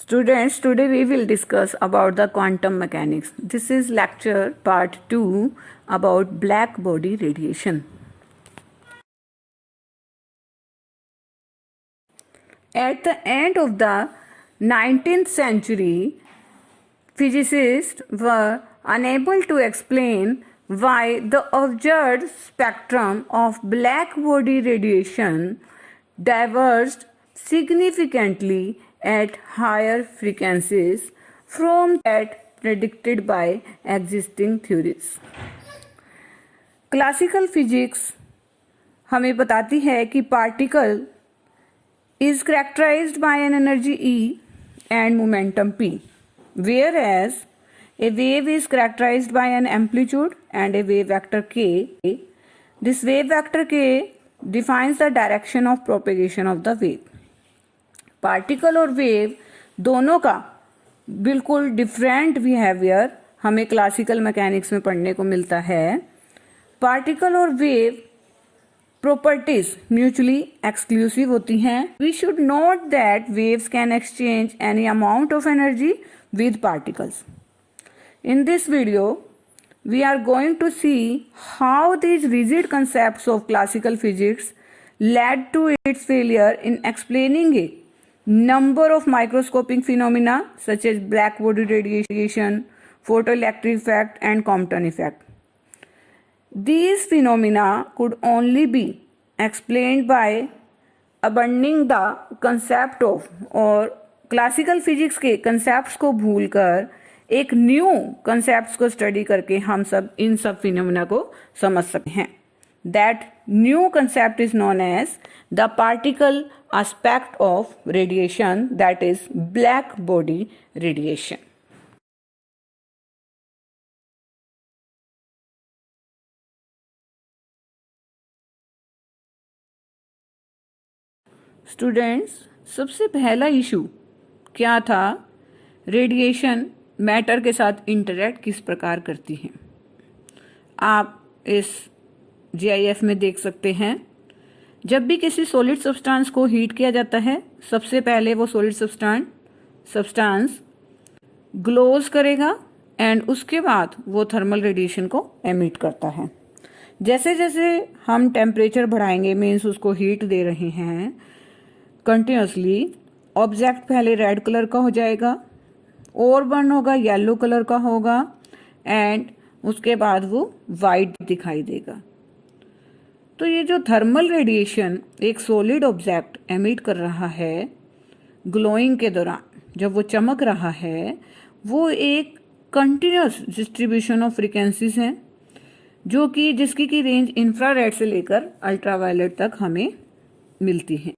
Students, today we will discuss about the quantum mechanics. This is lecture part 2 about black body radiation. At the end of the 19th century, physicists were unable to explain why the observed spectrum of black body radiation diverged significantly at higher frequencies from that predicted by existing theories. Classical physics हमें बताती है कि particle is characterized by an energy E and momentum P, whereas a wave is characterized by an amplitude and a wave vector K. This wave vector K defines the direction of propagation of the wave. Particle और wave दोनों का बिल्कुल different behaviour हमें classical mechanics में पढ़ने को मिलता है. पार्टिकल और वेव प्रॉपर्टीज म्यूचुअली एक्सक्लूसिव होती हैं. We should note that waves can exchange any amount of energy with particles. In this video, we are going to see how these rigid concepts of classical physics led to its failure in explaining a number of microscopic phenomena such as black body radiation, photoelectric effect, and Compton effect. These phenomena could only be explained by abandoning the concept of और classical physics के concepts को भूलकर एक new concepts को study करके हम सब इन सब फिनोमेना को समझ सकते हैं. That new concept is known as the particle aspect of radiation, that is black body radiation. Students, सबसे पहला इशू क्या था? रेडिएशन मैटर के साथ इंटरैक्ट किस प्रकार करती हैं. आप इस जीआईएफ में देख सकते हैं. जब भी किसी सॉलिड सब्सटेंस को हीट किया जाता है, सबसे पहले वो सॉलिड सब्सटेंस ग्लोज करेगा एंड उसके बाद वो थर्मल रेडिएशन को एमिट करता है. जैसे जैसे हम टेम्परेचर बढ़ाएंगे, मीन्स उसको हीट दे रहे हैं कंटिन्यूसली, ऑब्जेक्ट पहले रेड कलर का हो जाएगा और बर्न होगा, येलो कलर का होगा एंड उसके बाद वो वाइट दिखाई देगा. तो ये जो थर्मल रेडिएशन एक सॉलिड ऑब्जेक्ट एमिट कर रहा है ग्लोइंग के दौरान, जब वो चमक रहा है, वो एक कंटिन्यूस डिस्ट्रीब्यूशन ऑफ फ्रीक्वेंसीज हैं जो कि जिसकी की रेंज इंफ्रारेड से लेकर अल्ट्रावायलेट तक हमें मिलती है.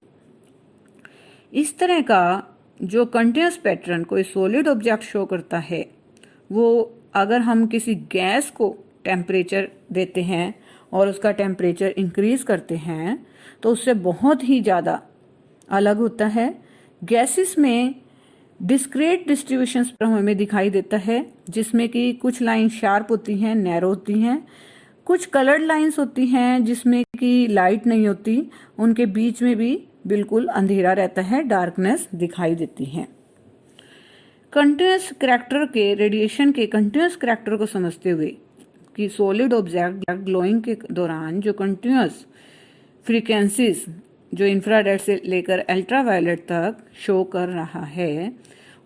इस तरह का जो कंटिन्यूस पैटर्न कोई सॉलिड ऑब्जेक्ट शो करता है, वो अगर हम किसी गैस को टेम्परेचर देते हैं और उसका टेम्परेचर इंक्रीज करते हैं तो उससे बहुत ही ज़्यादा अलग होता है. गैसेस में डिस्क्रीट डिस्ट्रीब्यूशंस हमें दिखाई देता है, जिसमें कि कुछ लाइन शार्प होती हैं, नैरो होती हैं, कुछ कलर्ड लाइंस होती हैं जिसमें कि लाइट नहीं होती, उनके बीच में भी बिल्कुल अंधेरा रहता है, डार्कनेस दिखाई देती है. कंटिन्यूस करैक्टर के रेडिएशन के कंटिन्यूस करैक्टर को समझते हुए कि सॉलिड ऑब्जेक्ट ग्लोइंग के दौरान जो कंटिन्यूस फ्रीक्वेंसीज जो इंफ्रारेड से लेकर अल्ट्रावायलेट तक शो कर रहा है,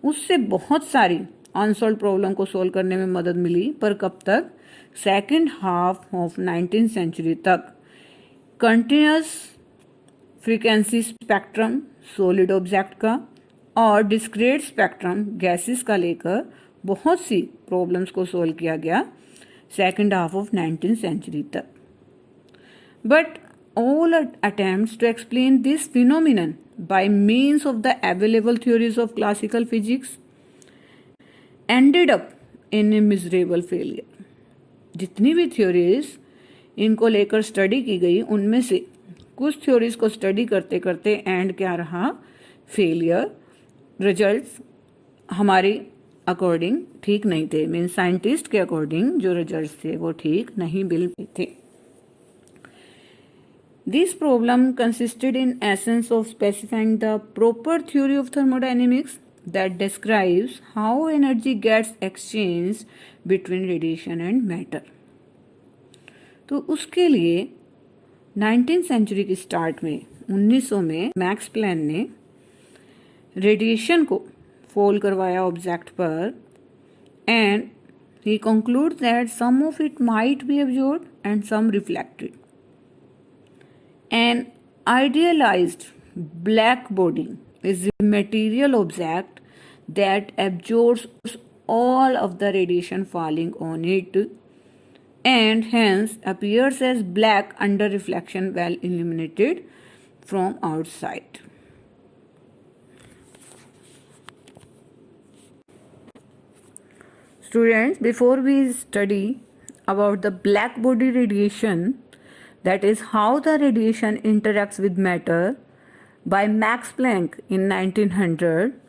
उससे बहुत सारी अनसॉल्व प्रॉब्लम को सोल्व करने में मदद मिली. पर कब तक? Second half of 19th century तक continuous frequency spectrum solid object का और डिस्क्रीट स्पेक्ट्रम गैसेस का लेकर बहुत सी प्रॉब्लम्स को सोल्व किया गया second half of 19th century तक. But all attempts to explain this phenomenon by means of the available theories of classical physics ended up in a miserable failure. जितनी भी theories इनको लेकर स्टडी की गई, उनमें से कुछ थ्योरीज को स्टडी करते करते एंड क्या रहा? फेलियर. रिजल्ट्स हमारी अकॉर्डिंग ठीक नहीं थे, मीन साइंटिस्ट के अकॉर्डिंग जो रिजल्ट्स थे वो ठीक नहीं बिल्कुल थे. This problem consisted in essence of specifying the proper theory of thermodynamics that describes how energy gets exchanged between radiation and matter. तो उसके लिए 19th सेंचुरी की स्टार्ट में 1900 में मैक्स प्लैंक ने रेडिएशन को फॉल करवाया ऑब्जेक्ट पर and he concludes that some of it might be absorbed and some reflected. An idealized black body is a material object that absorbs all of the radiation falling on it and hence appears as black under reflection while illuminated from outside. Students, before we study about the black body radiation, that is how the radiation interacts with matter by Max Planck in 1900,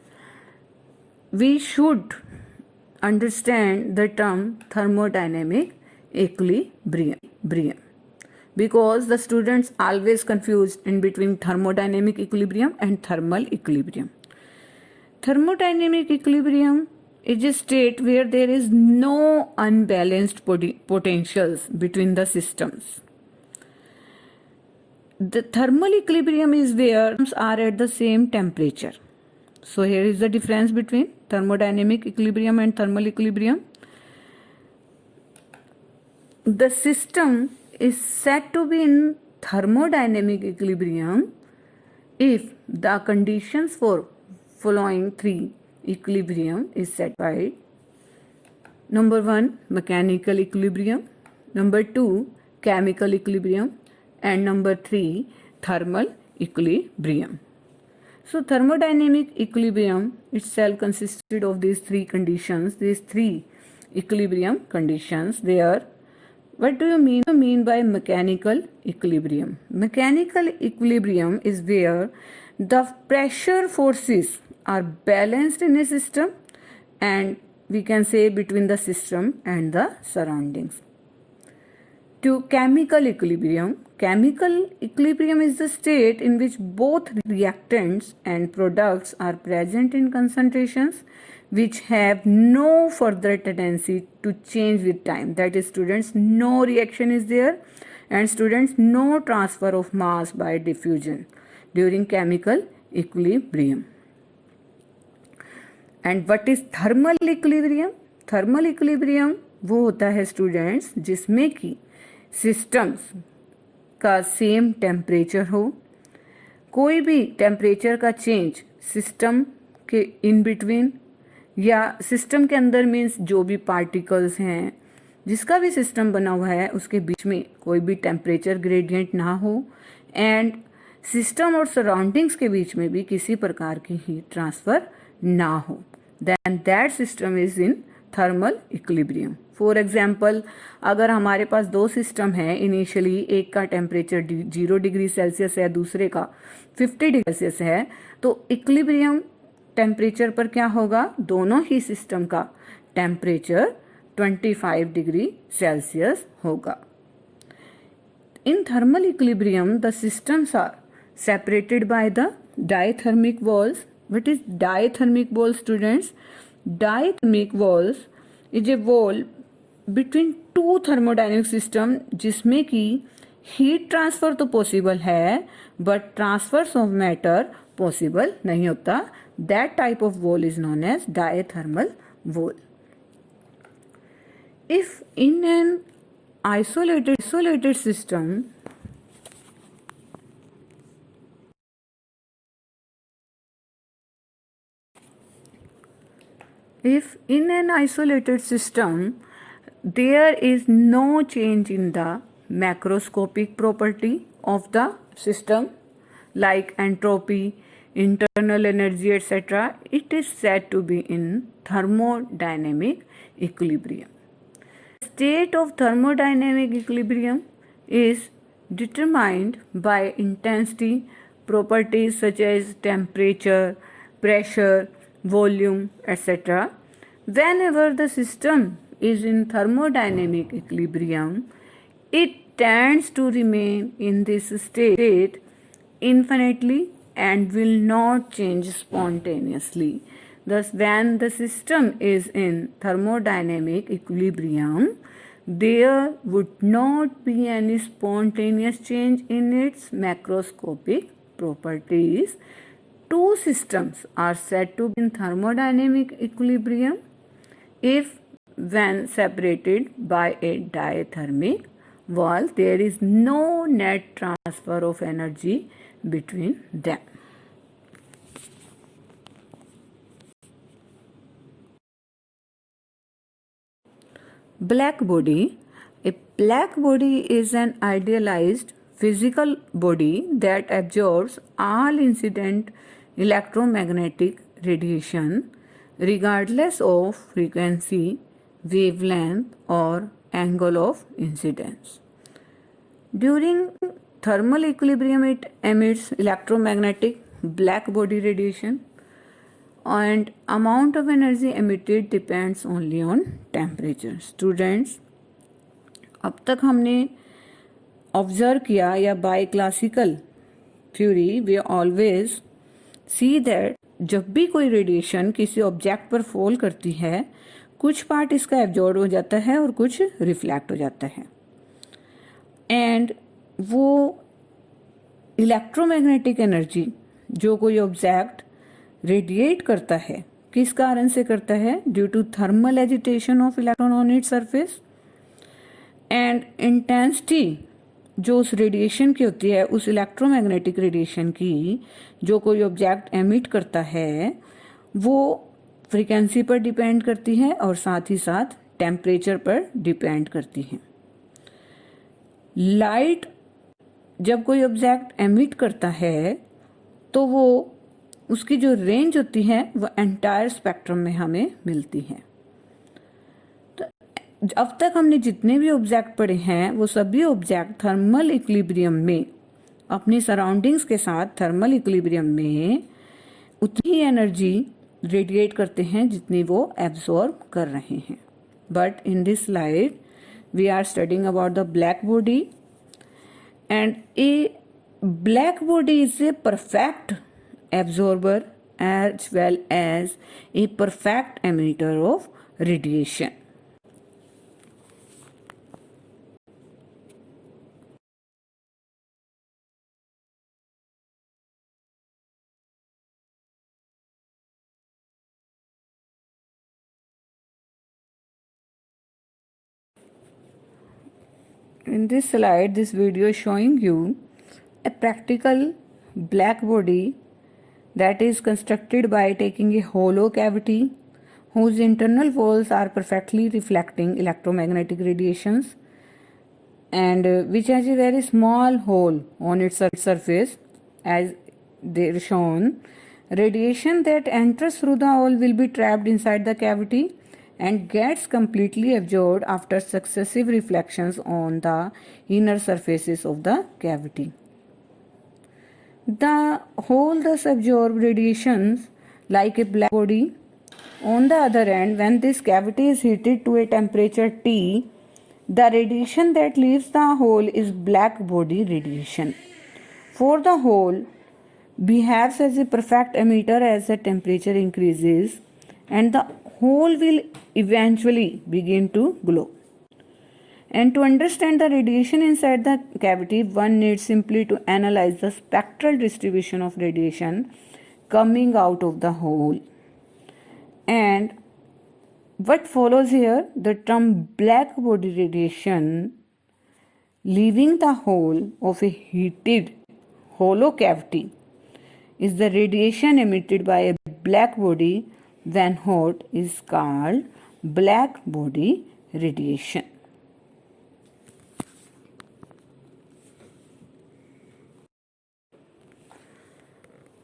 we should understand the term thermodynamic equilibrium because the students always confused in between thermodynamic equilibrium and thermal equilibrium. Thermodynamic equilibrium is a state where there is no unbalanced potentials between the systems. The thermal equilibrium is where systems are at the same temperature. So here is the difference between thermodynamic equilibrium and thermal equilibrium. The system is said to be in thermodynamic equilibrium if the conditions for following three equilibrium is satisfied. Number 1, mechanical equilibrium. Number 2, chemical equilibrium. And number 3, thermal equilibrium. So thermodynamic equilibrium itself consisted of these three conditions, these three equilibrium conditions there. What do you mean by mechanical equilibrium? Mechanical equilibrium is where the pressure forces are balanced in a system and we can say between the system and the surroundings. To chemical equilibrium is the state in which both reactants and products are present in concentrations which have no further tendency to change with time. That is, students, no reaction is there, and students, no transfer of mass by diffusion during chemical equilibrium. And what is thermal equilibrium? Thermal equilibrium वो होता है students जिसमें कि systems का same temperature हो, कोई भी temperature का चेंज सिस्टम के इन बिटवीन या सिस्टम के अंदर मीन्स जो भी पार्टिकल्स हैं जिसका भी सिस्टम बना हुआ है उसके बीच में कोई भी टेम्परेचर ग्रेडियंट ना हो एंड सिस्टम और सराउंडिंग्स के बीच में भी किसी प्रकार की हीट ट्रांसफ़र ना हो, then that system is in thermal equilibrium. For example, अगर हमारे पास दो सिस्टम है, इनिशियली एक का टेम्परेचर 0 डिग्री सेल्सियस है, दूसरे का 50 डिग्री सेल्सियस है, तो इक्विलिब्रियम टेम्परेचर पर क्या होगा, दोनों ही सिस्टम का टेम्परेचर 25 डिग्री सेल्सियस होगा. In thermal equilibrium, the systems are separated by the diathermic walls. What is diathermic wall, students? Diathermic walls is a wall between two thermodynamic system जिसमें कि heat transfer तो possible है but transfers of matter possible नहीं होता. That type of wall is known as diathermal wall. If in an isolated system, there is no change in the macroscopic property of the system like entropy, internal energy, etc., it is said to be in thermodynamic equilibrium. State of thermodynamic equilibrium is determined by intensity properties such as temperature, pressure, volume, etc. Whenever the system is in thermodynamic equilibrium, it tends to remain in this state infinitely and will not change spontaneously. Thus, when the system is in thermodynamic equilibrium, there would not be any spontaneous change in its macroscopic properties. Two systems are said to be in thermodynamic equilibrium if, when separated by a diathermic wall, there is no net transfer of energy between them. Black body. A black body is an idealized physical body that absorbs all incident electromagnetic radiation regardless of frequency, wavelength, or angle of incidence. During thermal equilibrium, it emits electromagnetic black body radiation, and amount of energy emitted depends only on temperature. Students, अब तक हमने observe किया या by classical theory we always see that जब भी कोई radiation किसी object पर फॉल करती है, कुछ पार्ट इसका एब्जॉर्ब हो जाता है और कुछ रिफ्लेक्ट हो जाता है, एंड वो इलेक्ट्रोमैग्नेटिक एनर्जी जो कोई ऑब्जेक्ट रेडिएट करता है किस कारण से करता है? Due to thermal agitation of electron on its surface, and intensity जो उस रेडिएशन की होती है, उस इलेक्ट्रोमैग्नेटिक रेडिएशन की जो कोई ऑब्जेक्ट एमिट करता है, वो फ्रीक्वेंसी पर डिपेंड करती है और साथ ही साथ टेम्परेचर पर डिपेंड करती है। लाइट जब कोई ऑब्जेक्ट एमिट करता है तो वो उसकी जो रेंज होती है वो एंटायर स्पेक्ट्रम में हमें मिलती है। तो अब तक हमने जितने भी ऑब्जेक्ट पढ़े हैं वो सभी ऑब्जेक्ट थर्मल इक्विलिब्रियम में अपनी सराउंडिंग्स के साथ थर्मल इक्विलिब्रियम में उतनी एनर्जी रेडिएट करते हैं जितनी वो एब्जॉर्ब कर रहे हैं। But in this slide we are studying about the black body, and a black body is a perfect absorber as well as a perfect emitter of radiation. In this slide, this video is showing you a practical black body that is constructed by taking a hollow cavity whose internal walls are perfectly reflecting electromagnetic radiations, and which has a very small hole on its surface as they are shown. Radiation that enters through the hole will be trapped inside the cavity and gets completely absorbed after successive reflections on the inner surfaces of the cavity. The hole thus absorbs radiations like a black body. On the other hand, when this cavity is heated to a temperature T, the radiation that leaves the hole is black body radiation. For the hole behaves as a perfect emitter as the temperature increases, and the hole will eventually begin to glow. And to understand the radiation inside the cavity, one needs simply to analyze the spectral distribution of radiation coming out of the hole. And what follows here, the term black body radiation leaving the hole of a heated hollow cavity is the radiation emitted by a black body when hot is called black body radiation.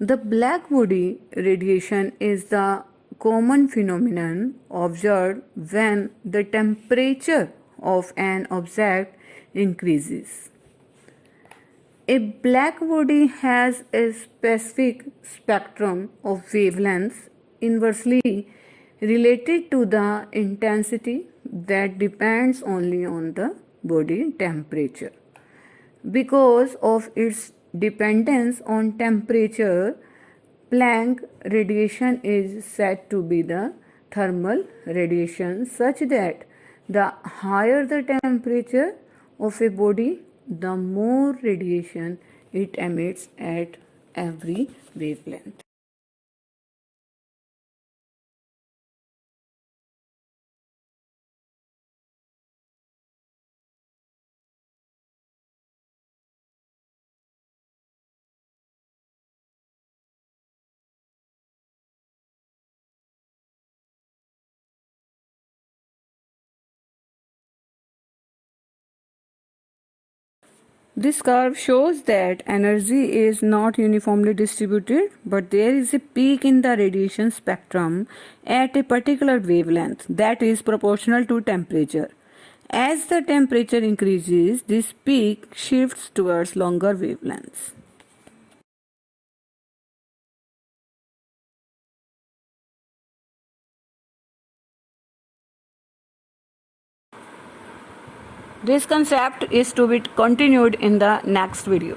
The black body radiation is the common phenomenon observed when the temperature of an object increases. A black body has a specific spectrum of wavelengths inversely related to the intensity that depends only on the body temperature. Because of its dependence on temperature, Planck radiation is said to be the thermal radiation such that the higher the temperature of a body, the more radiation it emits at every wavelength. This curve shows that energy is not uniformly distributed, but there is a peak in the radiation spectrum at a particular wavelength that is proportional to temperature. As the temperature increases, this peak shifts towards longer wavelengths. This concept is to be continued in the next video.